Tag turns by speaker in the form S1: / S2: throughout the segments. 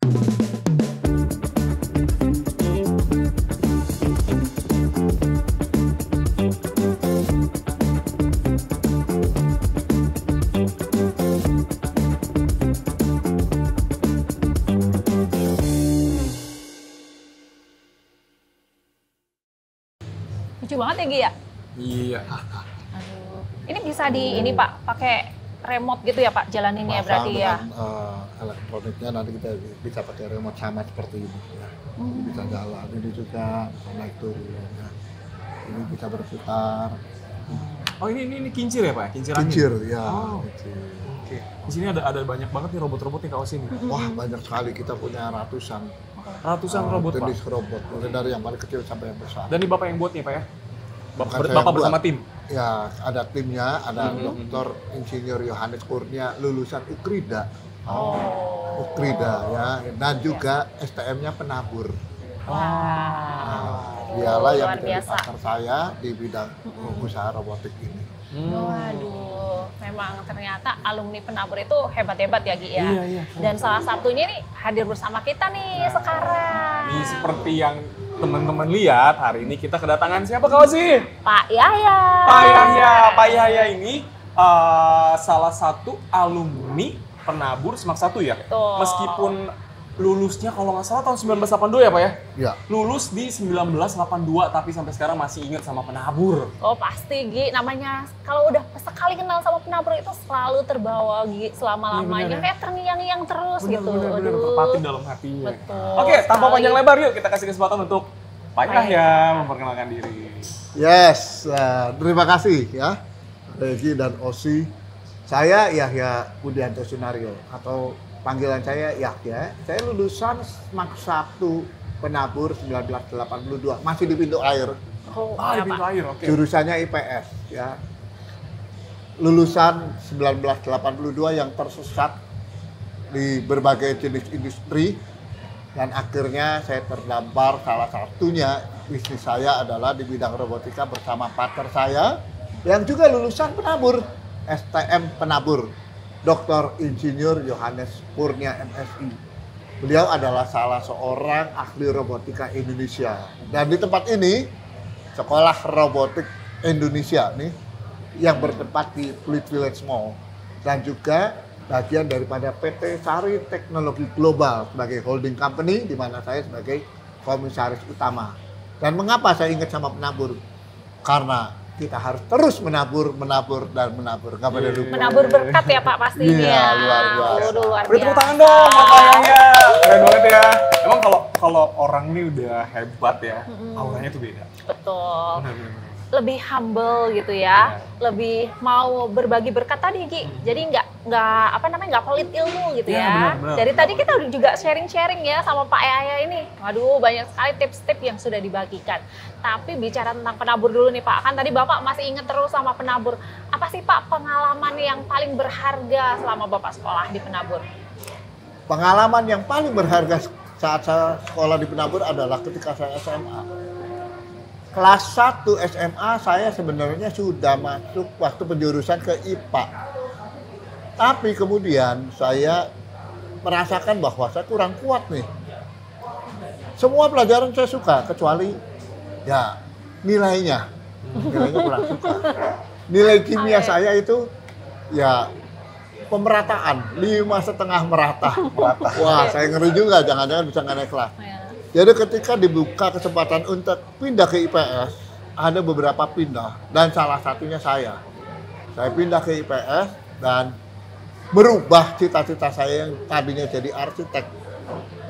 S1: Lucu banget ya Gi ya?
S2: Iya.
S1: Aduh. Ini bisa ini Pak, pakai remote gitu ya Pak jalaninnya berarti ya?
S3: Elektroniknya nanti kita bisa pakai remote sama seperti ini ya. Ini bisa jalan, ini juga bisa naik turun ya. Ini bisa berputar.
S2: Oh ini kincir ya Pak? Kincir angin?
S3: Kincir ya.
S2: Oh.
S3: Kincir.
S2: Oke. Di sini ada banyak banget nih robot-robot nih kaos ini.
S3: Wah banyak sekali, kita punya ratusan
S2: Robot Pak.
S3: jenis robot, mulai dari yang paling kecil sampai yang besar.
S2: Dan ini Bapak yang buat nih Pak ya?
S3: Bukan saya
S2: Bapak
S3: buat.
S2: bersama tim?
S3: Ya, ada timnya, ada Dr. Insinyur Yohanes Kurnia lulusan Ukrida. Ukrida ya, dan juga STM-nya penabur. Nah, dialah yang
S1: luar
S3: menjadi
S1: biasa.
S3: partner saya di bidang usaha robotik ini.
S1: Waduh, memang ternyata alumni penabur itu hebat-hebat ya Gi ya.
S2: Iya.
S1: Dan salah satunya nih hadir bersama kita nih sekarang.
S2: Ini seperti yang teman-teman lihat, hari ini kita kedatangan siapa kawan sih?
S1: Pak Yahya.
S2: Pak Yahya ini salah satu alumni penabur Semak 1 ya?
S1: Betul.
S2: Meskipun lulusnya kalau nggak salah tahun 1982 ya Pak ya?
S3: Ya,
S2: Lulus di 1982 tapi sampai sekarang masih ingat sama penabur.
S1: Oh pasti Gi, namanya kalau udah sekali kenal sama penabur itu selalu terbawa Gi selama-lamanya.
S2: Iya, bener ya.
S1: Kayak terngiang-ngiang terus gitu.
S2: Bener,
S1: Aduh.
S2: terpatin dalam hatinya.
S1: Betul
S2: Oke, tanpa
S1: sekali.
S2: panjang lebar yuk kita kasih kesempatan untuk Pak Yahya memperkenalkan diri.
S3: yes. Terima kasih ya, Regi dan Osi. Saya Yahya Budianto Sunario atau panggilan saya Yahya. Saya lulusan Semak 1 penabur 1982, masih di pintu air.
S1: Oh,
S2: Ah, di
S1: iya,
S2: pintu
S1: Pak.
S2: air, oke.
S3: Jurusannya IPS ya. Lulusan 1982 yang tersesat di berbagai jenis industri dan akhirnya saya terdampar, salah satunya bisnis saya adalah di bidang robotika bersama partner saya yang juga lulusan penabur, STM penabur, Dr. Insinyur Yohanes Kurnia MSI. Beliau adalah salah seorang ahli robotika Indonesia. Dan di tempat ini, Sekolah Robotik Indonesia nih, yang bertempat di Fleet Village Mall. Dan juga bagian daripada PT Sari Teknologi Global sebagai holding company, di mana saya sebagai komisaris utama. Dan mengapa saya ingat sama penabur? Karena kita harus terus menabur, dan menabur. Gak pada lupa.
S1: Menabur berkat ya Pak pastinya.
S3: Iya, luar biasa.
S1: Waduh, luar
S2: Beri tepuk
S1: biasa.
S2: tangan dong Pak Yahya. Keren banget ya. Emang kalau orang ini udah hebat ya, auranya tuh beda.
S1: Betul.
S2: Benar.
S1: Lebih humble gitu ya, lebih mau berbagi berkat tadi Gi. Jadi nggak pelit ilmu gitu
S2: Ya,
S1: ya.
S2: benar.
S1: Dari tadi kita udah juga sharing-sharing ya sama Pak Yahya ini. Waduh, banyak sekali tips-tips yang sudah dibagikan. Tapi bicara tentang penabur dulu nih Pak, kan tadi Bapak masih inget terus sama penabur. Apa sih Pak pengalaman yang paling berharga selama Bapak sekolah di penabur?
S3: Pengalaman yang paling berharga saat saya sekolah di penabur adalah ketika saya SMA. Kelas 1 SMA saya sebenarnya sudah masuk waktu penjurusan ke IPA. Tapi kemudian saya merasakan bahwa saya kurang kuat nih. Semua pelajaran saya suka, kecuali ya nilainya. Nilainya kurang suka. Nilai kimia saya itu ya pemerataan, 5,5 merata. Wah, saya ngeri juga, jangan-jangan bisa nggak naik kelas. Jadi ketika dibuka kesempatan untuk pindah ke IPS, ada beberapa pindah dan salah satunya saya. Saya pindah ke IPS dan berubah cita-cita saya yang tadinya jadi arsitek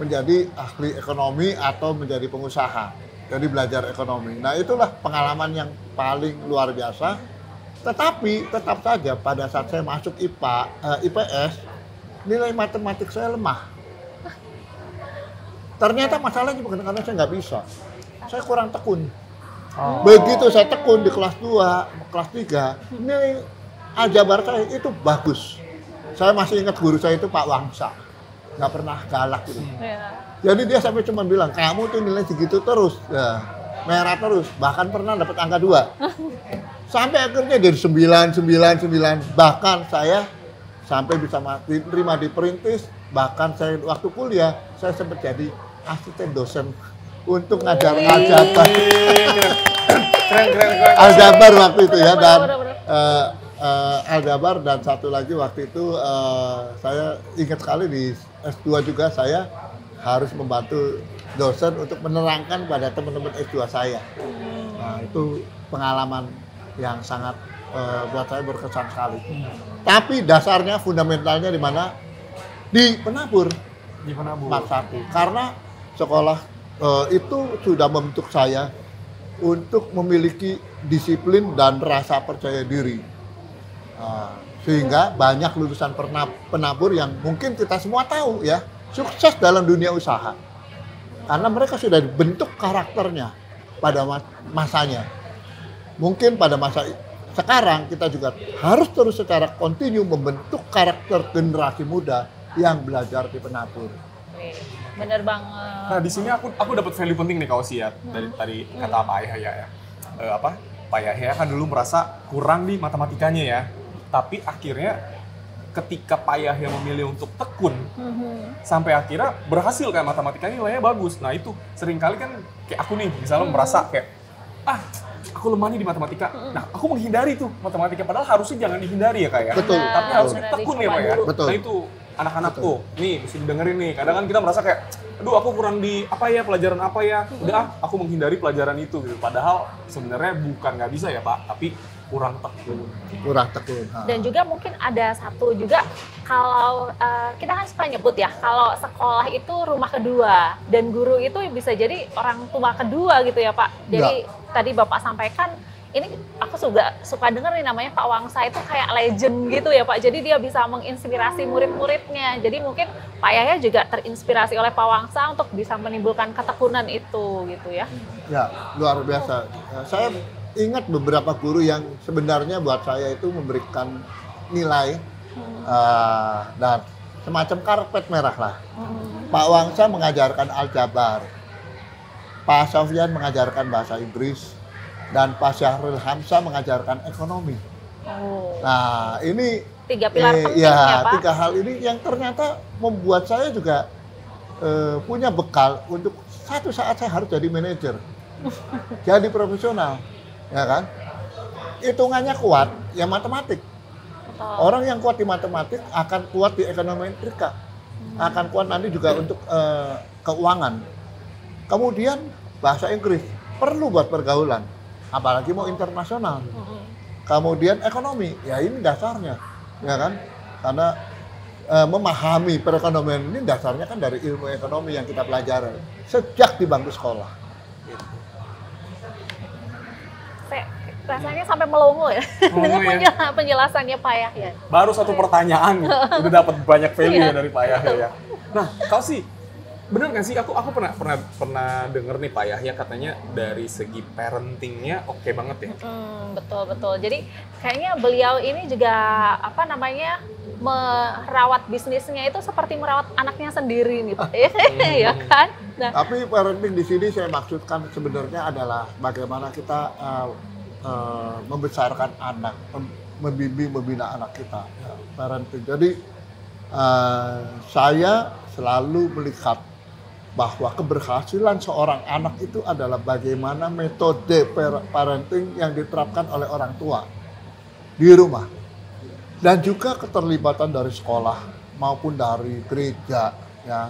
S3: menjadi ahli ekonomi atau menjadi pengusaha. Jadi belajar ekonomi. Nah, itulah pengalaman yang paling luar biasa. Tetapi tetap saja pada saat saya masuk IPS, nilai matematik saya lemah. Ternyata masalahnya bukan karena saya nggak bisa, saya kurang tekun. Begitu saya tekun di kelas 2, kelas 3, nilai aljabar saya itu bagus. Saya masih ingat guru saya itu Pak Wangsa, nggak pernah galak gitu. Jadi dia sampai cuma bilang, kamu tuh nilai segitu terus, ya, merah terus, bahkan pernah dapat angka 2. Sampai akhirnya dari 9, bahkan saya sampai bisa terima di perintis. Bahkan saya waktu kuliah, saya sempat jadi asisten dosen untuk ngajar aljabar.
S2: Keren.
S3: Aljabar waktu itu ya, dan
S1: Bener.
S3: aljabar, dan satu lagi waktu itu saya ingat sekali di S2 juga saya harus membantu dosen untuk menerangkan pada teman-teman S2 saya. Nah, itu pengalaman yang sangat buat saya berkesan sekali. Tapi dasarnya, fundamentalnya di mana? Di penabur.
S2: Di Penabur.
S3: Mat 1. Karena sekolah itu sudah membentuk saya untuk memiliki disiplin dan rasa percaya diri. Sehingga banyak lulusan penabur yang mungkin kita semua tahu ya, sukses dalam dunia usaha. Karena mereka sudah dibentuk karakternya pada masanya. Mungkin pada masa sekarang kita juga harus terus secara kontinu membentuk karakter generasi muda yang belajar di penabur.
S1: Bener banget.
S2: Nah, di sini aku dapat value penting nih Kak Osi ya. Dari tadi kata Pak Yahya ya. Pak Yahya kan dulu merasa kurang di matematikanya ya. Tapi akhirnya ketika Pak Yahya memilih untuk tekun, sampai akhirnya berhasil kayak matematikanya nilainya bagus. Nah, itu seringkali kan kayak aku nih misalnya merasa kayak aku lemah nih di matematika. Nah, aku menghindari tuh matematika, padahal harusnya jangan dihindari ya Kak ya.
S3: Betul.
S2: Tapi harus
S1: Benar,
S2: tekun ya
S1: dicoba
S2: Pak ya.
S1: dulu.
S3: Betul.
S2: Nah, itu anak-anak tuh, nih mesti didengerin nih. Kadang kan kita merasa kayak, aduh aku kurang di pelajaran apa ya. Udah aku menghindari pelajaran itu gitu. Padahal sebenarnya bukan nggak bisa ya Pak, tapi kurang tekun.
S3: Kurang tekun.
S1: Dan juga mungkin ada satu juga, kalau kita kan suka nyebut ya, kalau sekolah itu rumah kedua dan guru itu bisa jadi orang tua kedua gitu ya Pak. Jadi tadi Bapak sampaikan, ini aku suka dengar nih namanya Pak Wangsa itu kayak legend gitu ya Pak. Jadi dia bisa menginspirasi murid-muridnya. Jadi mungkin Pak Yahya juga terinspirasi oleh Pak Wangsa untuk bisa menimbulkan ketekunan itu gitu ya.
S3: Ya, luar biasa. Saya ingat beberapa guru yang sebenarnya buat saya itu memberikan nilai dan semacam karpet merah lah. Pak Wangsa mengajarkan aljabar, Pak Sofyan mengajarkan bahasa Inggris, dan Pak Syahrul Hamzah mengajarkan ekonomi. Nah, ini
S1: 3 pilar penting ya Pak.
S3: 3 hal ini yang ternyata membuat saya juga punya bekal untuk satu saat saya harus jadi manajer, jadi profesional, ya kan? Hitungannya kuat, ya matematik. Orang yang kuat di matematik akan kuat di ekonometrika, akan kuat nanti juga untuk keuangan. Kemudian bahasa Inggris perlu buat pergaulan, apalagi mau internasional. Kemudian ekonomi, ya ini dasarnya, ya kan? Karena memahami perekonomian ini dasarnya kan dari ilmu ekonomi yang kita pelajari sejak di bangku sekolah.
S1: Rasanya sampai melongo ya dengan penjelasannya Pak Yahya.
S2: Baru satu pertanyaan udah dapat banyak value ya dari Pak Yahya ya. Nah, kau sih bener nggak sih? Aku pernah denger nih Pak Yahya katanya dari segi parentingnya oke banget ya.
S1: Betul. Jadi kayaknya beliau ini juga merawat bisnisnya itu seperti merawat anaknya sendiri nih Pak. Ya kan? Nah.
S3: Tapi parenting di sini saya maksudkan sebenarnya adalah bagaimana kita membesarkan anak, membimbing, membina anak kita. Ya, parenting. Jadi saya selalu melihat bahwa keberhasilan seorang anak itu adalah bagaimana metode parenting yang diterapkan oleh orang tua di rumah. Dan juga keterlibatan dari sekolah maupun dari gereja ya,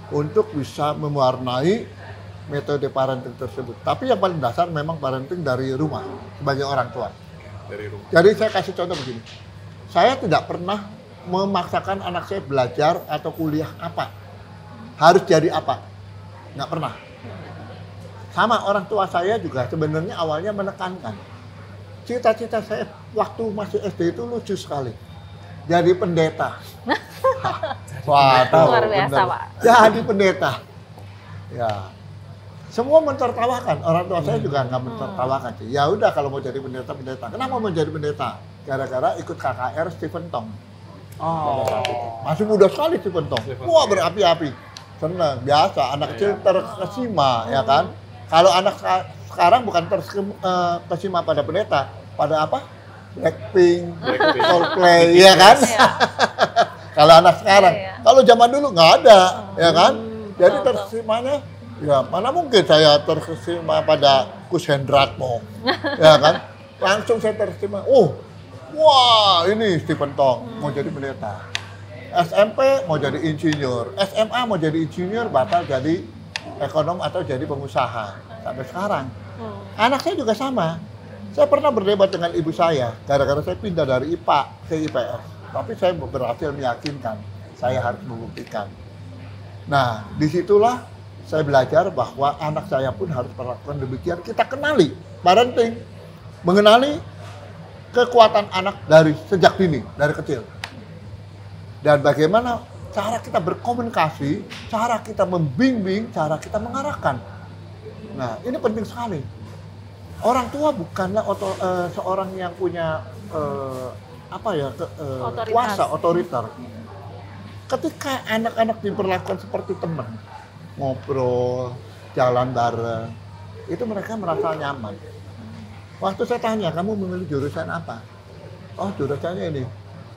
S3: untuk bisa mewarnai metode parenting tersebut. Tapi yang paling dasar memang parenting dari rumah sebagai orang tua.
S2: Dari rumah.
S3: Jadi saya kasih contoh begini. Saya tidak pernah memaksakan anak saya belajar atau kuliah apa. Harus jadi apa. Nggak pernah. Sama orang tua saya juga sebenarnya awalnya menekankan. Cita-cita saya waktu masih SD itu lucu sekali. Jadi pendeta. Wah,
S1: luar biasa Pak.
S3: Jadi pendeta. Ya. Semua mentertawakan, orang tua saya juga nggak mentertawakan sih. Ya udah kalau mau jadi pendeta. Kenapa mau jadi pendeta? Gara-gara ikut KKR Stephen Tong. Masih muda sekali Stephen Tong. Wah berapi-api. Senang, biasa. Anak kecil terkesima, ya kan? Kalau anak sekarang bukan terkesima pada pendeta, pada apa? Blackpink, Coldplay, ya kan? Kalau anak sekarang, kalau zaman dulu nggak ada, ya kan? Jadi
S1: Betul.
S3: terkesimanya, ya mana mungkin saya terkesima pada Kus Hendratmo, ya kan? Langsung saya terkesima, wah ini Stephen Tong mau jadi pendeta. SMP mau jadi insinyur, SMA mau jadi insinyur, batal jadi ekonom atau jadi pengusaha. Sampai sekarang. Anak saya juga sama. Saya pernah berdebat dengan ibu saya, gara-gara saya pindah dari IPA ke IPS. Tapi saya berhasil meyakinkan, saya harus membuktikan. Nah, disitulah saya belajar bahwa anak saya pun harus melakukan demikian. Kita kenali, parenting, mengenali kekuatan anak dari sejak dini, dari kecil. Dan bagaimana cara kita berkomunikasi, cara kita membimbing, cara kita mengarahkan. Nah, ini penting sekali. Orang tua bukanlah seorang yang punya kuasa otoriter. Ketika anak-anak diperlakukan seperti teman, ngobrol, jalan bareng, itu mereka merasa nyaman. Waktu saya tanya, kamu memilih jurusan apa? Oh, jurusannya ini.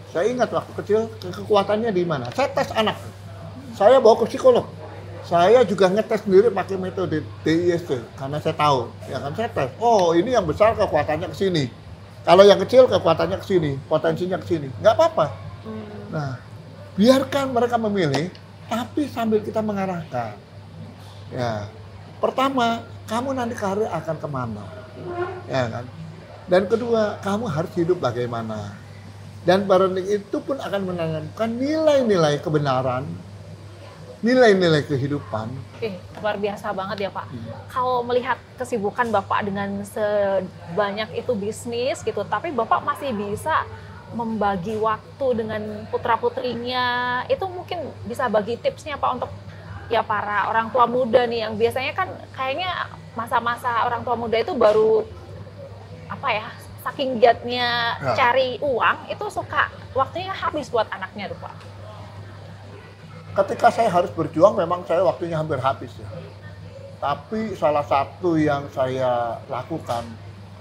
S3: Saya ingat waktu kecil, kekuatannya di mana? Saya tes anak. Saya bawa ke psikolog. Saya juga ngetes sendiri pakai metode DISC, karena saya tahu, ya kan saya tes. Oh, ini yang besar kekuatannya ke sini. Kalau yang kecil kekuatannya ke sini, potensinya ke sini. Nggak apa-apa. Nah, biarkan mereka memilih, tapi sambil kita mengarahkan. Ya, pertama, kamu nanti karir akan kemana, ya kan? Dan kedua, kamu harus hidup bagaimana. Dan parenting itu pun akan menanamkan nilai-nilai kebenaran, nilai-nilai kehidupan.
S1: Luar biasa banget ya Pak. Kalau melihat kesibukan Bapak dengan sebanyak itu bisnis gitu, tapi Bapak masih bisa membagi waktu dengan putra-putrinya. Itu mungkin bisa bagi tipsnya Pak untuk ya para orang tua muda nih yang biasanya kan kayaknya masa-masa orang tua muda itu baru saking giatnya cari uang, itu suka waktunya habis buat anaknya tuh Pak.
S3: Ketika saya harus berjuang, memang saya waktunya hampir habis ya. Tapi salah satu yang saya lakukan,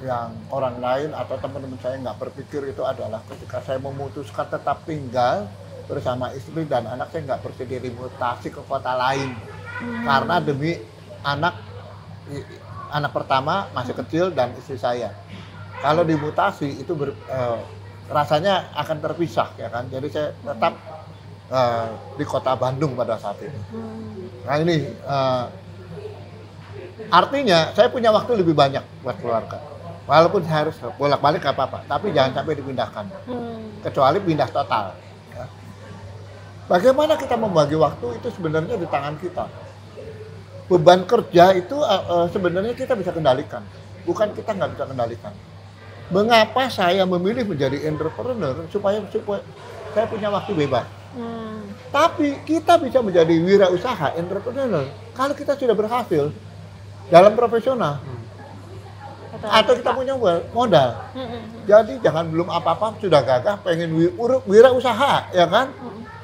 S3: yang orang lain atau teman-teman saya nggak berpikir itu adalah ketika saya memutuskan tetap tinggal bersama istri dan anak, saya nggak bersedia dimutasi ke kota lain. Karena demi anak pertama masih kecil dan istri saya. Kalau dimutasi itu rasanya akan terpisah ya kan. Jadi saya tetap di kota Bandung pada saat itu. Nah ini artinya saya punya waktu lebih banyak buat keluarga. Walaupun saya harus bolak-balik gak apa-apa, tapi jangan sampai dipindahkan. Kecuali pindah total. Ya. Bagaimana kita membagi waktu itu sebenarnya di tangan kita. Beban kerja itu sebenarnya kita bisa kendalikan. Bukan kita nggak bisa kendalikan. Mengapa saya memilih menjadi entrepreneur supaya saya punya waktu bebas. Tapi kita bisa menjadi wirausaha, entrepreneur kalau kita sudah berhasil dalam profesional. Atau kita punya modal. Jadi jangan belum apa-apa sudah gagah pengen wirausaha, ya kan?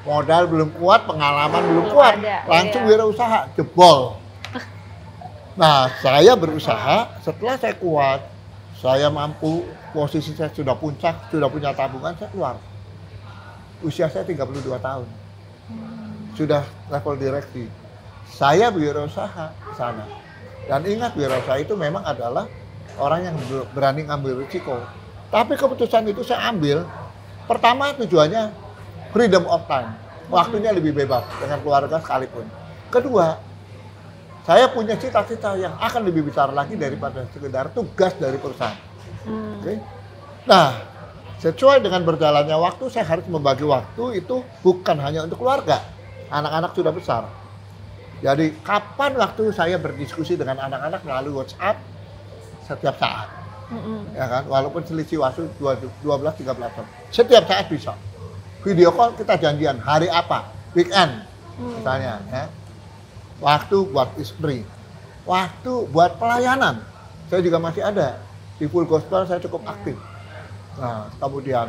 S3: Modal belum kuat, pengalaman belum kuat, langsung wirausaha, jebol. Nah, saya berusaha setelah saya kuat, saya mampu, posisi saya sudah puncak, sudah punya tabungan, saya keluar. Usia saya 32 tahun. Sudah level direksi. Saya wirausaha sana. Dan ingat, wirausaha itu memang adalah orang yang berani ngambil risiko. Tapi keputusan itu saya ambil, pertama tujuannya freedom of time. Waktunya lebih bebas dengan keluarga sekalipun. Kedua, saya punya cita-cita yang akan lebih besar lagi daripada sekedar tugas dari perusahaan. Okay? Nah, sesuai dengan berjalannya waktu, saya harus membagi waktu itu bukan hanya untuk keluarga. Anak-anak sudah besar. Jadi, kapan waktu saya berdiskusi dengan anak-anak melalui WhatsApp setiap saat. Ya kan? Walaupun selisih waktu 12-13 jam. Setiap saat bisa. Video call kita janjian hari apa? Weekend. Misalnya, ya. Waktu buat istri, waktu buat pelayanan, saya juga masih ada. Di Full Gospel saya cukup aktif. Nah, kemudian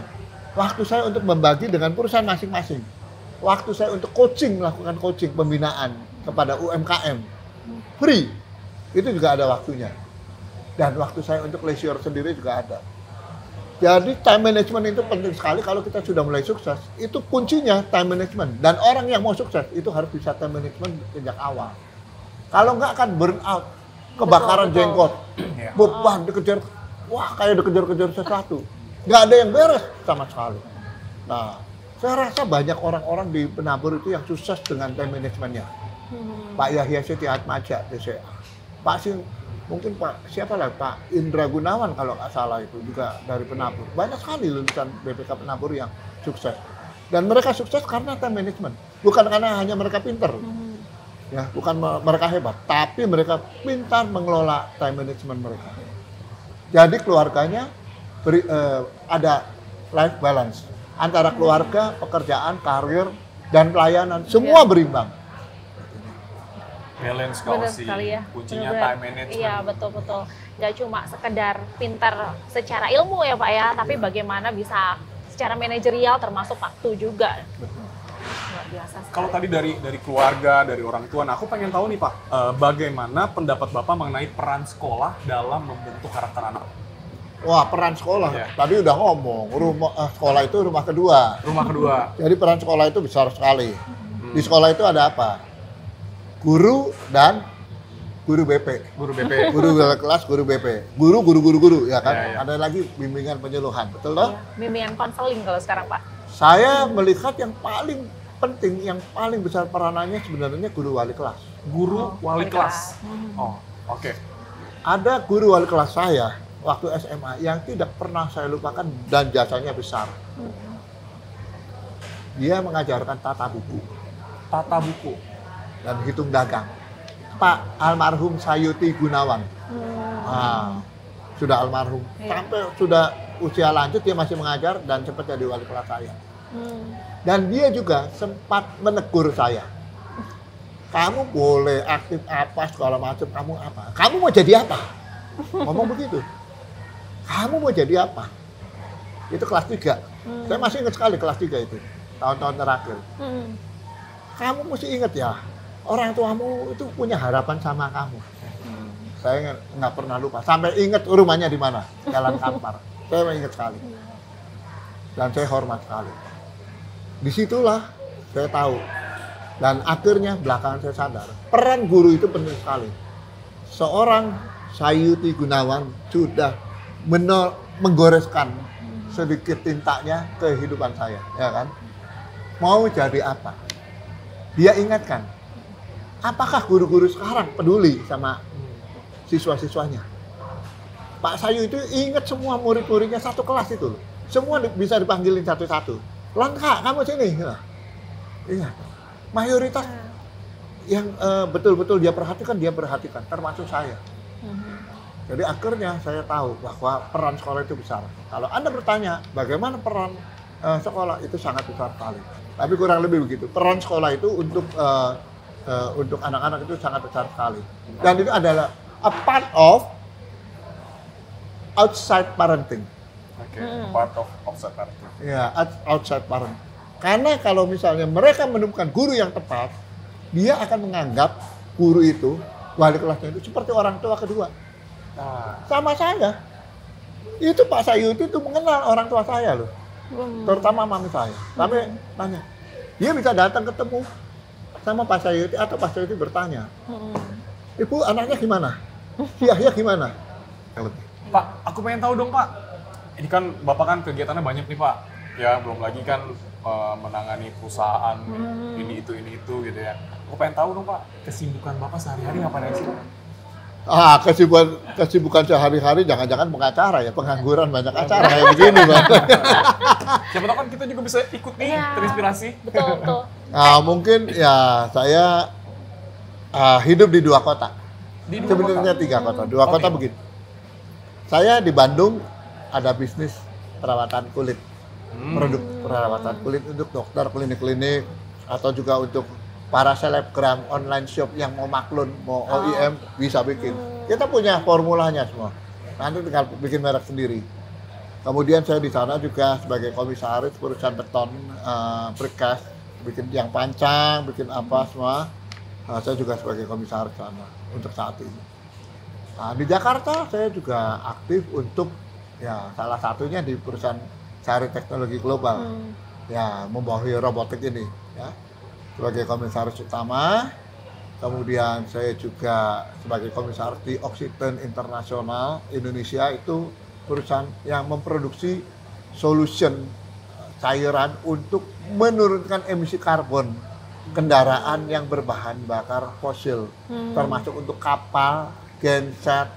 S3: waktu saya untuk membagi dengan perusahaan masing-masing. Waktu saya untuk coaching, melakukan coaching, pembinaan kepada UMKM. Free, itu juga ada waktunya. Dan waktu saya untuk leisure sendiri juga ada. Jadi time management itu penting sekali kalau kita sudah mulai sukses. Itu kuncinya time management. Dan orang yang mau sukses itu harus bisa time management sejak awal. Kalau nggak akan burn out, kebakaran
S1: Betul,
S3: jenggot,
S2: Iya.
S3: beban dikejar, wah kayak dikejar-kejar sesuatu. Nggak ada yang beres sama sekali. Nah, saya rasa banyak orang-orang di penabur itu yang sukses dengan time managementnya. Pak Yahya Setiatmaja, TCA. Pak Sing, mungkin Pak siapa lah, Pak Indra Gunawan kalau nggak salah itu juga dari penabur. Banyak sekali lulusan BPK penabur yang sukses. Dan mereka sukses karena time management. Bukan karena hanya mereka pinter. Ya, bukan mereka hebat, tapi mereka pintar mengelola time management mereka. Jadi keluarganya ada life balance antara keluarga, pekerjaan, karir, dan pelayanan semua berimbang.
S2: Balance
S1: Benar
S2: kalau sih.
S1: sekali ya.
S2: Kuncinya
S1: Benar-benar.
S2: time management.
S1: Iya, betul-betul. Nggak cuma sekedar pintar secara ilmu ya Pak ya, tapi bagaimana bisa secara manajerial termasuk waktu juga. Luar biasa sekali.
S2: Kalau tadi dari keluarga, dari orang tua, nah aku pengen tahu nih Pak, bagaimana pendapat Bapak mengenai peran sekolah dalam membentuk karakter anak?
S3: Wah, peran sekolah.
S2: Iya.
S3: Tadi udah ngomong, sekolah itu rumah kedua.
S2: Rumah kedua.
S3: Jadi peran sekolah itu besar sekali. Di sekolah itu ada apa? Guru dan guru BP.
S2: Guru BP.
S3: Guru kelas, guru BP. Guru, ya kan?
S2: Iya, iya.
S3: Ada lagi bimbingan penyuluhan, betul toh?
S1: Iya, bimbingan konseling kalau sekarang Pak.
S3: Saya melihat yang paling penting, yang paling besar peranannya sebenarnya guru wali kelas.
S2: Guru wali kelas. Oh, oke.
S3: Ada guru wali kelas saya waktu SMA yang tidak pernah saya lupakan dan jasanya besar. Dia mengajarkan tata buku
S2: Tata buku.
S3: dan hitung dagang. Pak almarhum Sayuti Gunawan. Nah, sudah almarhum.
S1: Iya.
S3: Sampai sudah usia lanjut dia masih mengajar dan sempat jadi wali kelas saya. Dan dia juga sempat menegur saya. Kamu boleh aktif apa segala macam, kamu apa? Kamu mau jadi apa? Ngomong begitu. Kamu mau jadi apa? Itu kelas 3. Saya masih ingat sekali kelas 3 itu. Tahun-tahun terakhir. Kamu mesti ingat ya, orang tuamu itu punya harapan sama kamu. Saya nggak pernah lupa. Sampai ingat rumahnya di mana, Jalan Kampar. Saya ingat sekali. Dan saya hormat sekali. Disitulah saya tahu. Dan akhirnya belakangan saya sadar, peran guru itu penting sekali. Seorang Sayuti Gunawan sudah menggoreskan sedikit tintanya kehidupan saya, ya kan? Mau jadi apa? Dia ingatkan, apakah guru-guru sekarang peduli sama siswa-siswanya? Pak Sayu itu ingat semua murid-muridnya satu kelas itu loh. Semua bisa dipanggilin satu-satu. Langkah, kamu sini. Iya. Mayoritas yang betul-betul dia perhatikan, termasuk saya. Jadi akhirnya saya tahu bahwa peran sekolah itu besar. Kalau Anda bertanya, bagaimana peran sekolah itu sangat besar sekali. Tapi kurang lebih begitu. Peran sekolah itu untuk anak-anak itu sangat besar sekali. Dan itu adalah a part of outside parenting.
S2: Oke, part of outside parenting.
S3: Ya, outside parent. Karena kalau misalnya mereka menemukan guru yang tepat, dia akan menganggap guru itu, wali kelasnya itu seperti orang tua kedua.
S2: Nah,
S3: Sama saya. Itu Pak Sayuti itu mengenal orang tua saya loh. Terutama mami saya. Sampai tanya, dia bisa datang ketemu sama Pak Sayuti atau Pak Sayuti bertanya, Ibu anaknya gimana? Yahya gimana?
S2: Pak, aku pengen tahu dong Pak. Ini kan Bapak kan kegiatannya banyak nih Pak. Ya, belum lagi kan menangani perusahaan ini itu gitu ya. Aku pengen tahu dong Pak, kesibukan Bapak sehari-hari ngapain aja sih Pak?
S3: Kesibukan sehari-hari jangan-jangan pengacara ya, pengangguran banyak acara kayak begini, Bang.
S2: Siapa tahu kan kita juga bisa ikut nih,
S1: Iya.
S2: terinspirasi.
S1: Betul.
S3: Mungkin ya saya hidup di 2 kota.
S2: Di dua
S3: Sebenarnya
S2: kota.
S3: 3 kota. 2 kota
S2: Oke.
S3: begini. Saya di Bandung ada bisnis perawatan kulit. Produk perawatan kulit untuk dokter, klinik-klinik, atau juga untuk para selebgram online shop yang mau maklun, mau OEM, bisa bikin. Kita punya formulanya semua. Nanti tinggal bikin merek sendiri. Kemudian saya di sana juga sebagai komisaris perusahaan beton, precast, bikin yang pancang, bikin apa semua. Saya juga sebagai komisaris sana untuk saat ini. Nah, di Jakarta saya juga aktif untuk Ya, salah satunya di perusahaan Sari Teknologi Global. Ya, membawahi robotik ini ya. Sebagai komisaris utama, kemudian saya juga sebagai komisaris di Oxiten Internasional Indonesia, itu perusahaan yang memproduksi solution cairan untuk menurunkan emisi karbon kendaraan yang berbahan bakar fosil, termasuk untuk kapal, genset,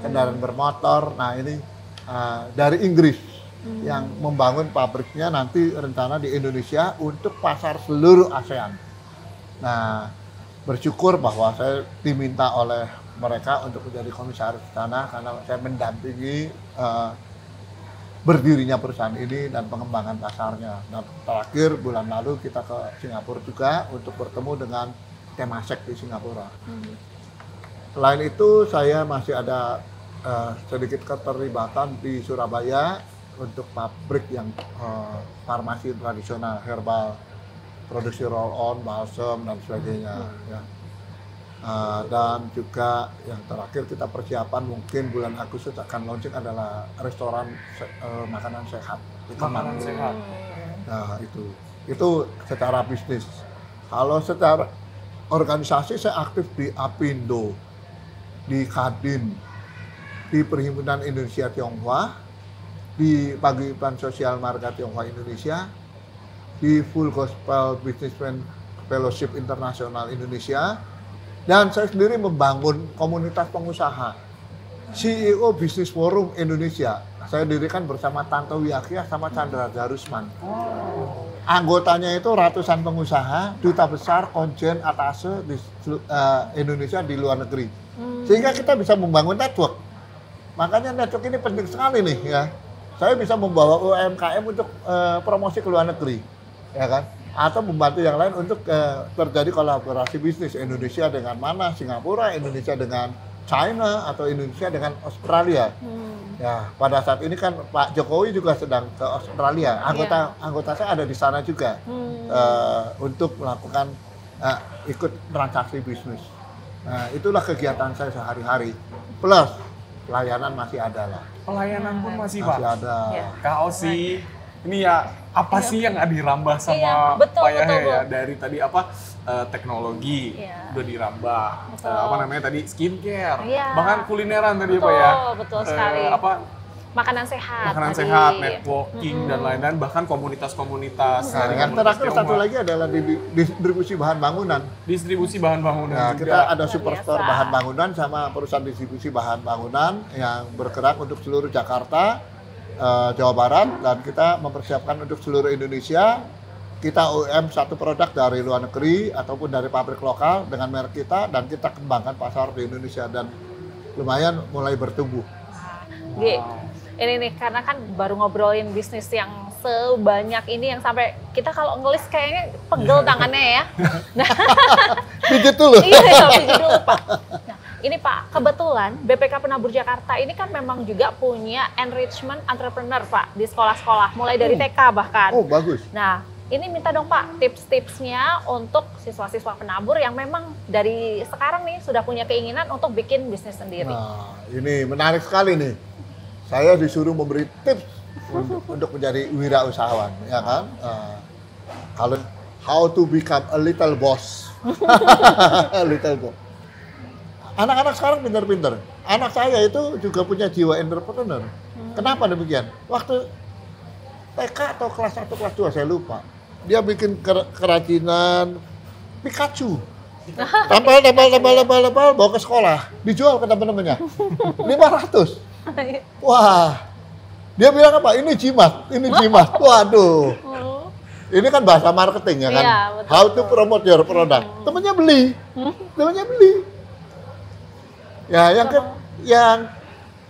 S3: kendaraan bermotor. Nah ini dari Inggris yang membangun pabriknya, nanti rencana di Indonesia untuk pasar seluruh ASEAN. Nah, bersyukur bahwa saya diminta oleh mereka untuk menjadi komisaris di sana karena saya mendampingi berdirinya perusahaan ini dan pengembangan pasarnya. Dan terakhir bulan lalu kita ke Singapura juga untuk bertemu dengan Temasek di Singapura. Selain itu saya masih ada sedikit keterlibatan di Surabaya untuk pabrik yang farmasi tradisional, herbal, produksi roll-on, balsam dan sebagainya. Ya. Dan juga yang terakhir kita persiapan mungkin bulan Agustus akan launching adalah restoran makanan sehat.
S2: Makanan sehat.
S3: Nah itu secara bisnis. Kalau secara organisasi saya aktif di Apindo, di Kadin, di Perhimpunan Indonesia Tionghoa, di Paguyuban Sosial Marga Tionghoa Indonesia, di Full Gospel Businessman Fellowship Internasional Indonesia, dan saya sendiri membangun komunitas pengusaha CEO Business Forum Indonesia. Saya dirikan bersama Tanto Wiyakia sama Chandra Darusman. Anggotanya itu ratusan pengusaha, duta besar, konjen, atase di Indonesia di luar negeri. Sehingga kita bisa membangun network. Makanya network ini penting sekali nih ya. Saya bisa membawa UMKM untuk promosi ke luar negeri, ya kan? Atau membantu yang lain untuk terjadi kolaborasi bisnis Indonesia dengan mana, Singapura, Indonesia dengan China, atau Indonesia dengan Australia. Ya, pada saat ini kan Pak Jokowi juga sedang ke Australia. Anggota saya ada di sana juga untuk melakukan ikut transaksi bisnis. Nah, itulah kegiatan saya sehari-hari. Plus pelayanan masih ada lah.
S2: Pelayanan pun masih
S3: Masih
S2: Pak.
S3: ada.
S2: Kak Osi, ini ya apa sih yang dirambah sama
S1: Iya, betul,
S2: Pak Yahya
S1: betul,
S2: ya?
S1: Bu.
S2: Dari tadi teknologi udah dirambah,
S1: Betul.
S2: apa namanya tadi skincare,
S1: Iya.
S2: bahkan kulineran tadi
S1: Betul,
S2: Pak ya.
S1: betul sekali.
S2: Makanan
S1: Makanan
S2: sehat, networking dan lain-lain, bahkan komunitas-komunitas.
S3: Nah, yang terakhir satu lagi adalah distribusi bahan bangunan.
S2: Distribusi bahan bangunan
S3: Nah,
S2: juga.
S3: kita ada superstore
S1: biasa.
S3: bahan bangunan sama perusahaan distribusi bahan bangunan yang bergerak untuk seluruh Jakarta, Jawa Barat, dan kita mempersiapkan untuk seluruh Indonesia. Kita OEM satu produk dari luar negeri ataupun dari pabrik lokal dengan merek kita, dan kita kembangkan pasar di Indonesia dan lumayan mulai bertumbuh.
S1: Ini nih, karena kan baru ngobrolin bisnis yang sebanyak ini yang sampai kita kalau ngelis kayaknya pegel tangannya ya. Nah,
S3: Pijit dulu.
S1: iya, pijit dulu Pak. Nah, ini Pak, kebetulan BPK Penabur Jakarta ini kan memang juga punya enrichment entrepreneur Pak di sekolah-sekolah, mulai dari TK bahkan.
S3: Oh, bagus.
S1: Nah, ini minta dong Pak tips-tipsnya untuk siswa-siswa penabur yang memang dari sekarang nih sudah punya keinginan untuk bikin bisnis sendiri.
S3: Nah, ini menarik sekali nih. Saya disuruh memberi tips untuk menjadi wirausahawan, ya kan? Kalau how to become a little boss. A little boss. Anak-anak sekarang pintar-pintar. Anak saya itu juga punya jiwa entrepreneur. Kenapa demikian? Waktu TK atau kelas 1, kelas 2, saya lupa. Dia bikin kerajinan Pikachu. Tampal, bawa ke sekolah. Dijual ke teman-temannya. 500. Wah, dia bilang apa? Ini jimat, ini jimat. Waduh, ini kan bahasa marketing ya kan?
S1: Iya, betul.
S3: How to promote your product. Temennya beli, Ya,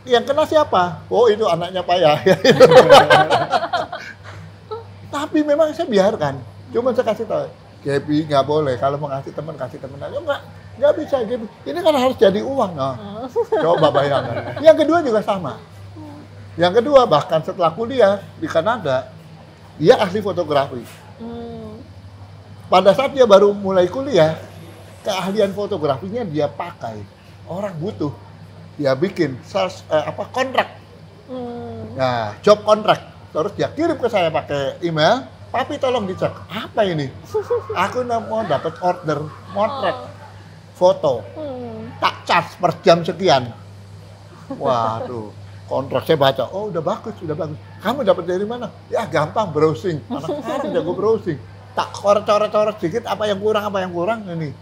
S3: yang kena siapa? Oh, itu anaknya Pak Yahya. Tapi memang saya biarkan. Cuma saya kasih tahu, Gaby nggak boleh. Kalau mau kasih teman aja. Nggak bisa, Gaby. Ini kan harus jadi uang. Nah. Coba bayangkan. Yang kedua juga sama. Yang kedua, bahkan setelah kuliah di Kanada, dia ahli fotografi. Pada saat dia baru mulai kuliah, keahlian fotografinya dia pakai. Orang butuh. Dia bikin kontrak Nah, job contract. Terus dia kirim ke saya pakai email, papi tolong dicek, apa ini? Aku mau dapat order motret, foto, tak charge per jam sekian. Waduh, kontrak saya baca, oh udah bagus. Kamu dapat dari mana? Ya gampang, browsing. Anak jago browsing. Tak coret-coret sedikit, apa yang kurang ini.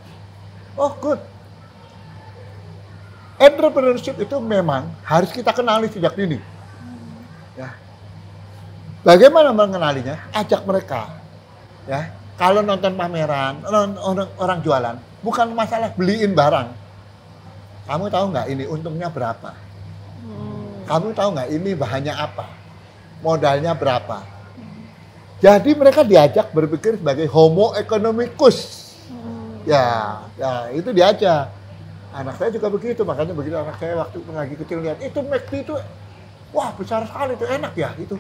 S3: Oh good. Entrepreneurship itu memang harus kita kenali sejak dini. Ya. Bagaimana mengenalinya? Ajak mereka. Ya. Kalau nonton pameran, orang jualan, bukan masalah beliin barang. Kamu tahu nggak ini untungnya berapa? Kamu tahu nggak ini bahannya apa? Modalnya berapa? Jadi mereka diajak berpikir sebagai homo economicus. Ya, itu diajak. Anak saya juga begitu, makanya begitu anak saya waktu lagi kecil lihat itu McD itu, wah besar sekali itu, enak ya itu.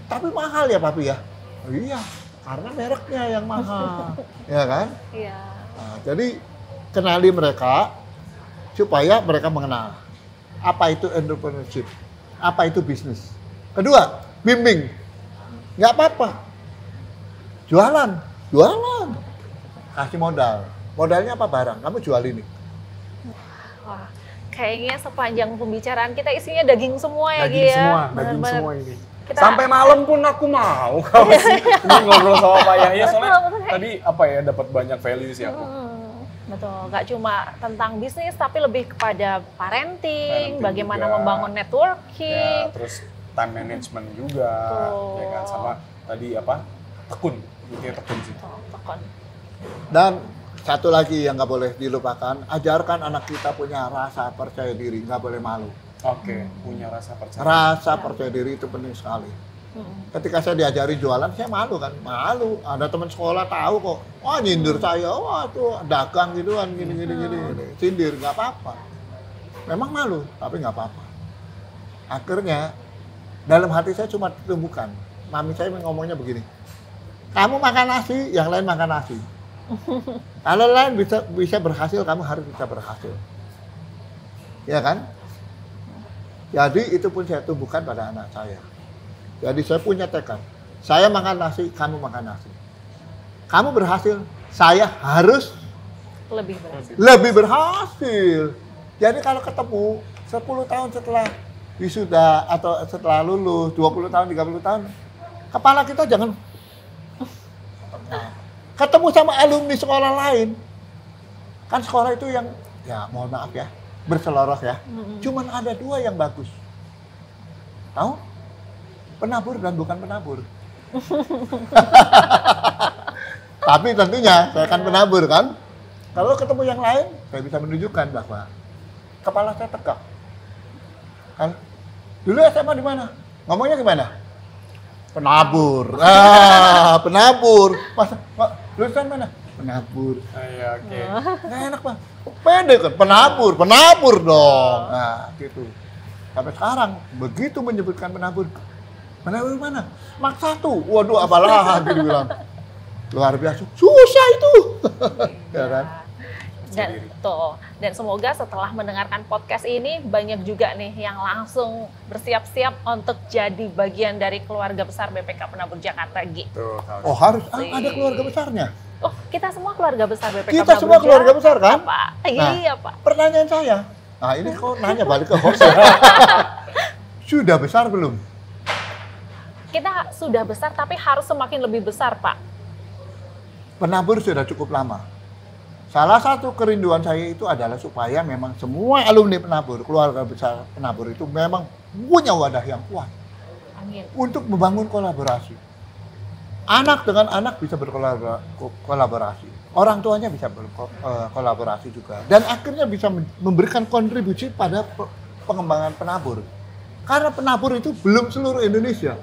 S3: Tapi mahal ya papi ya? Oh, iya, karena mereknya yang mahal, ya kan?
S1: Iya.
S3: Nah, jadi kenali mereka supaya mereka mengenal apa itu entrepreneurship, apa itu bisnis. Kedua, bimbing, nggak apa-apa, jualan, kasih modalnya apa barang, kamu jual ini.
S1: Wah, kayaknya sepanjang pembicaraan kita isinya daging semua ya,
S2: Daging semua, daging
S1: Bener-bener.
S2: semua ini.
S1: Kita-
S2: Sampai malam pun aku mau kalau sih ini ngobrol sama Pak Yahya soalnya tadi apa ya dapat banyak value sih aku.
S1: Betul, nggak cuma tentang bisnis tapi lebih kepada parenting, bagaimana
S2: juga.
S1: membangun networking.
S2: Ya, terus time management juga,
S1: Betul.
S2: ya kan sama tadi apa tekun, intinya tekun sih.
S1: Tuh, tekun.
S3: Dan satu lagi yang nggak boleh dilupakan, ajarkan anak kita punya rasa percaya diri, nggak boleh malu.
S2: Oke, punya rasa percaya.
S3: Rasa percaya diri itu penting sekali. Ketika saya diajari jualan, saya malu kan, malu. Ada teman sekolah tahu kok, wah nyindir saya, wah tuh dagang gituan, gini. Sindir, nggak apa-apa. Memang malu, tapi nggak apa-apa. Akhirnya, dalam hati saya cuma tumbuhkan. Mami saya ngomongnya begini, kamu makan nasi, yang lain makan nasi. Kalau lain bisa berhasil, kamu harus bisa berhasil. Ya kan? Jadi itu pun saya tumbuhkan pada anak saya. Jadi saya punya tekad. Saya makan nasi, kamu makan nasi. Kamu berhasil, saya harus
S1: Lebih berhasil.
S3: lebih berhasil. Jadi kalau ketemu 10 tahun setelah wisuda atau setelah lulus, 20 tahun, 30 tahun, kepala kita jangan ketemu sama alumni sekolah lain. Kan sekolah itu yang, ya mohon maaf ya, berseloroh ya. Cuman ada 2 yang bagus. Tahu? Penabur dan bukan penabur. Tapi tentunya saya kan penabur kan. Kalau ketemu yang lain, saya bisa menunjukkan bahwa kepala saya tegak. Kan? Dulu SMA di mana? Ngomongnya gimana? Penabur. Penabur. Masa, lulusan mana? Penabur.
S2: Iya, oke.
S3: Nggak enak, Pak. Pede kan, penabur dong. Nah, gitu. Sampai sekarang, begitu menyebutkan penabur mana? Mak 1. Waduh, apalah gitu bilang. Luar biasa. Susah itu. Ya kan?
S1: Dan semoga setelah mendengarkan podcast ini banyak juga nih yang langsung bersiap-siap untuk jadi bagian dari keluarga besar BPK Penabur Jakarta G.
S2: Tuh,
S3: Oh, harus ada keluarga besarnya.
S1: Oh, kita semua keluarga besar BPK
S3: Kita
S1: Penabur
S3: semua keluarga besar kan?
S1: Pak.
S3: Nah,
S1: Iya, Pak.
S3: Pertanyaan saya. Nah, ini kok nanya balik ke host. Sudah besar belum?
S1: Kita sudah besar tapi harus semakin lebih besar, Pak.
S3: Penabur sudah cukup lama. Salah satu kerinduan saya itu adalah supaya memang semua alumni penabur, keluarga besar penabur itu memang punya wadah yang kuat
S1: Amin.
S3: untuk membangun kolaborasi. Anak dengan anak bisa berkolaborasi. Orang tuanya bisa berkolaborasi juga. Dan akhirnya bisa memberikan kontribusi pada pengembangan penabur. Karena penabur itu belum seluruh Indonesia.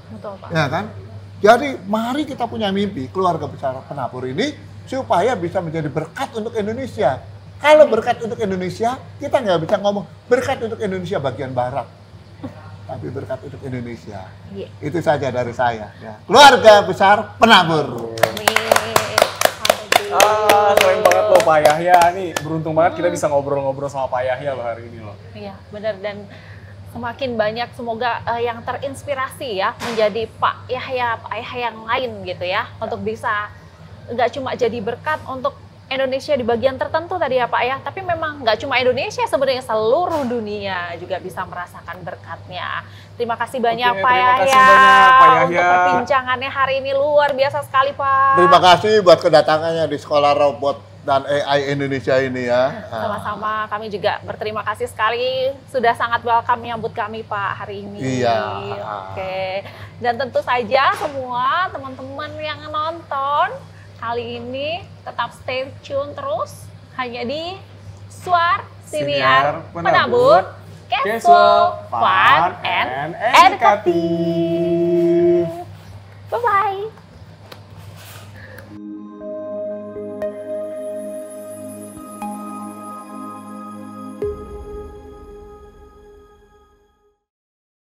S1: Betul, Pak.
S3: Ya kan? Jadi mari kita punya mimpi keluarga besar penabur ini supaya bisa menjadi berkat untuk Indonesia. Kalau berkat untuk Indonesia, kita nggak bisa ngomong berkat untuk Indonesia bagian barat. Tapi berkat untuk Indonesia.
S1: Iya.
S3: Itu saja dari saya. Ya. Keluarga besar penabur.
S1: Amin.
S2: Keren banget loh Pak Yahya. Nih beruntung banget kita bisa ngobrol-ngobrol sama Pak Yahya loh hari ini loh.
S1: Iya, benar. Dan semakin banyak semoga yang terinspirasi ya menjadi Pak Yahya yang lain gitu ya, untuk bisa nggak cuma jadi berkat untuk Indonesia di bagian tertentu tadi ya Pak ya, tapi memang nggak cuma Indonesia, sebenarnya seluruh dunia juga bisa merasakan berkatnya. Terima kasih banyak Pak
S2: terima
S1: Yahya,
S2: kasih banyak, Pak
S1: untuk
S2: Yahya.
S1: perbincangannya hari ini, luar biasa sekali Pak.
S3: Terima kasih buat kedatangannya di Sekolah Robot dan AI Indonesia ini ya.
S1: Sama-sama, kami juga berterima kasih sekali sudah sangat welcome menyambut kami Pak hari ini.
S3: Iya.
S1: Oke. Dan tentu saja semua teman-teman yang nonton kali ini tetap stay tune terus hanya di Suar Siniar Penabur, Casual, Fun, and Educative.